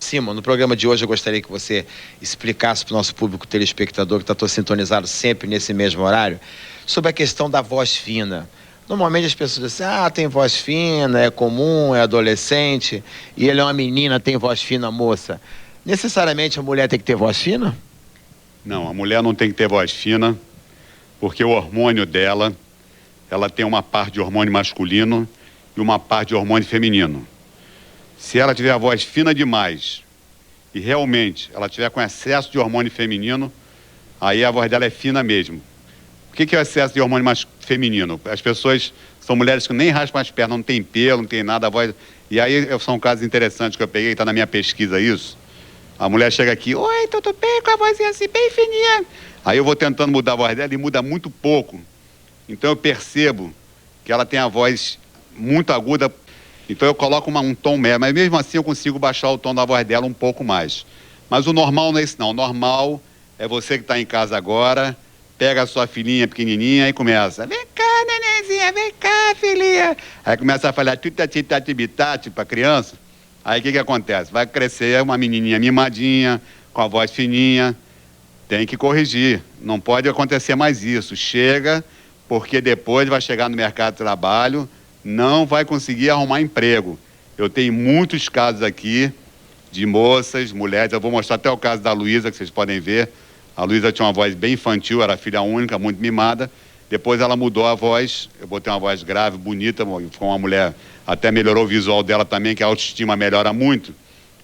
Simon, no programa de hoje eu gostaria que você explicasse para o nosso público telespectador que está sintonizado sempre nesse mesmo horário, sobre a questão da voz fina. Normalmente as pessoas dizem, tem voz fina, é comum, é adolescente, e ele é uma menina, tem voz fina, moça. Necessariamente a mulher tem que ter voz fina? Não, a mulher não tem que ter voz fina, porque o hormônio dela, ela tem uma parte de hormônio masculino e uma parte de hormônio feminino. Se ela tiver a voz fina demais e realmente ela tiver com excesso de hormônio feminino, aí a voz dela é fina mesmo. O que é o excesso de hormônio feminino? As pessoas são mulheres que nem raspam as pernas, não tem pelo, não tem nada, a voz... E aí são casos interessantes que eu peguei, está na minha pesquisa isso. A mulher chega aqui, oi, tudo bem, com a vozinha assim, bem fininha. Aí eu vou tentando mudar a voz dela e muda muito pouco. Então eu percebo que ela tem a voz muito aguda. Então eu coloco um tom médio, mas mesmo assim eu consigo baixar o tom da voz dela um pouco mais. Mas o normal não é isso não, o normal é você que está em casa agora, pega a sua filhinha pequenininha e começa, vem cá, nenenzinha, vem cá, filhinha. Aí começa a falar titati para a criança, aí o que acontece? Vai crescer uma menininha mimadinha, com a voz fininha, tem que corrigir, não pode acontecer mais isso, chega, porque depois vai chegar no mercado de trabalho, não vai conseguir arrumar emprego. Eu tenho muitos casos aqui de moças, mulheres, eu vou mostrar até o caso da Luísa, que vocês podem ver. A Luísa tinha uma voz bem infantil, era filha única, muito mimada. Depois ela mudou a voz, eu botei uma voz grave, bonita, ficou uma mulher, até melhorou o visual dela também, que a autoestima melhora muito.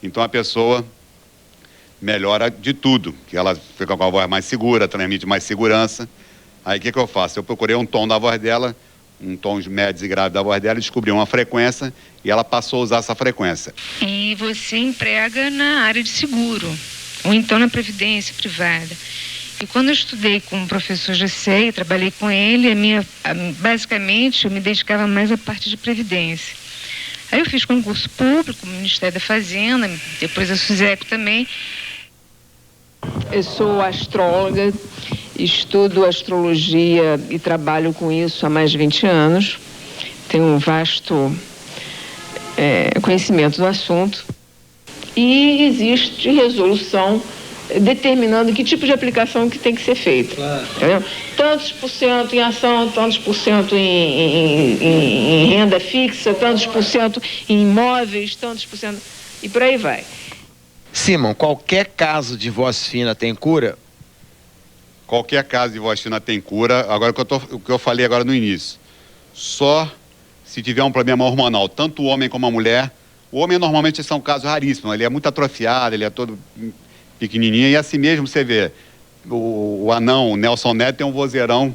Então a pessoa melhora de tudo, que ela fica com a voz mais segura, transmite mais segurança. Aí o que eu faço? Eu procurei um tom da voz dela, um tom médio e grave da voz dela, descobri uma frequência e ela passou a usar essa frequência. E você emprega na área de seguro, ou então na previdência privada. E quando eu estudei com o professor Gessé, trabalhei com ele, basicamente eu me dedicava mais à parte de previdência. Aí eu fiz concurso público, Ministério da Fazenda, depois a SUSECO também. Eu sou astróloga, estudo astrologia e trabalho com isso há mais de 20 anos. Tenho um vasto conhecimento do assunto. E existe resolução determinando que tipo de aplicação que tem que ser feita. Claro. Entendeu? Tantos por cento em ação, tantos por cento em renda fixa, tantos por cento em imóveis, tantos por cento... E por aí vai. Simon, qualquer caso de voz fina tem cura? Qualquer caso de voz fina tem cura. Agora, o que eu falei agora no início. Só se tiver um problema hormonal, tanto o homem como a mulher. O homem normalmente são casos raríssimos. Ele é muito atrofiado, ele é todo pequenininho. E assim mesmo você vê, o anão, o Nelson Neto, tem um vozeirão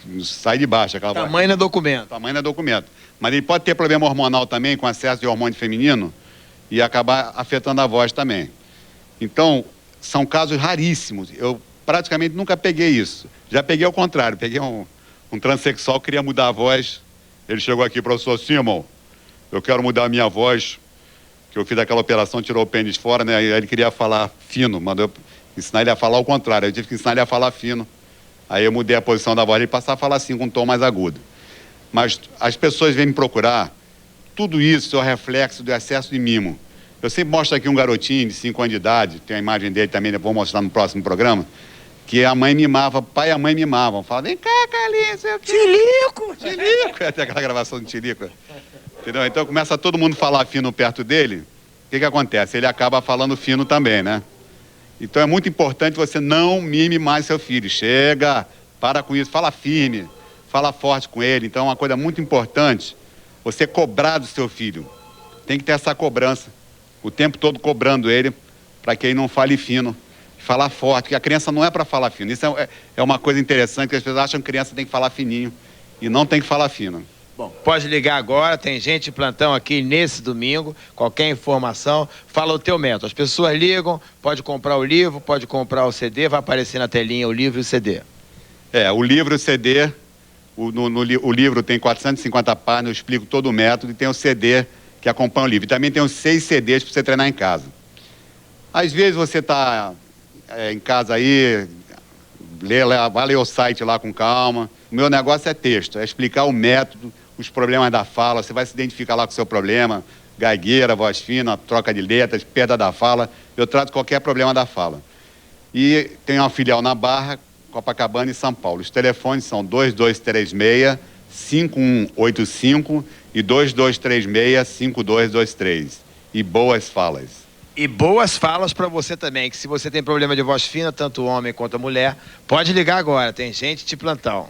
que sai de baixo. Tamanho é documento. Tamanho é documento. Mas ele pode ter problema hormonal também, com excesso de hormônio feminino, e acabar afetando a voz também. Então, são casos raríssimos. Eu praticamente nunca peguei isso. Já peguei ao contrário. Peguei um transexual que queria mudar a voz. Ele chegou aqui, professor Simon, eu quero mudar a minha voz, que eu fiz aquela operação, tirou o pênis fora, né? Aí ele queria falar fino, mandou eu ensinar ele a falar ao contrário. Eu tive que ensinar ele a falar fino. Aí eu mudei a posição da voz e passar a falar assim, com um tom mais agudo. Mas as pessoas vêm me procurar, tudo isso é o reflexo do excesso de mimo. Eu sempre mostro aqui um garotinho de 5 anos de idade, tem a imagem dele também, vou mostrar no próximo programa, que a mãe mimava, pai e a mãe mimavam. Fala, vem cá, Carlinhos, eu quero... Tilico! Tilico! Até aquela gravação do Tilico. Entendeu? Então começa todo mundo a falar fino perto dele, o que acontece? Ele acaba falando fino também, né? Então é muito importante você não mime mais seu filho. Chega, para com isso, fala firme, fala forte com ele. Então é uma coisa muito importante você cobrar do seu filho. Tem que ter essa cobrança, o tempo todo cobrando ele, para que ele não fale fino, falar forte, porque a criança não é para falar fino. Isso é uma coisa interessante, que as pessoas acham que criança tem que falar fininho, e não tem que falar fino. Bom, pode ligar agora, tem gente de plantão aqui nesse domingo, qualquer informação, fala o teu método. As pessoas ligam, pode comprar o livro, pode comprar o CD, vai aparecer na telinha o livro e o CD. O livro e o CD, o livro tem 450 páginas, eu explico todo o método, e tem o CD que acompanha o livro. E também tem os 6 CDs para você treinar em casa. Às vezes você está em casa aí, vai ler o site lá com calma. O meu negócio é texto, é explicar o método, os problemas da fala, você vai se identificar lá com o seu problema, gagueira, voz fina, troca de letras, perda da fala. Eu trato qualquer problema da fala. E tem uma filial na Barra, Copacabana e São Paulo. Os telefones são 2236-5185 e 2236-5223. E boas falas. E boas falas para você também, que se você tem problema de voz fina, tanto homem quanto a mulher, pode ligar agora, tem gente de plantão.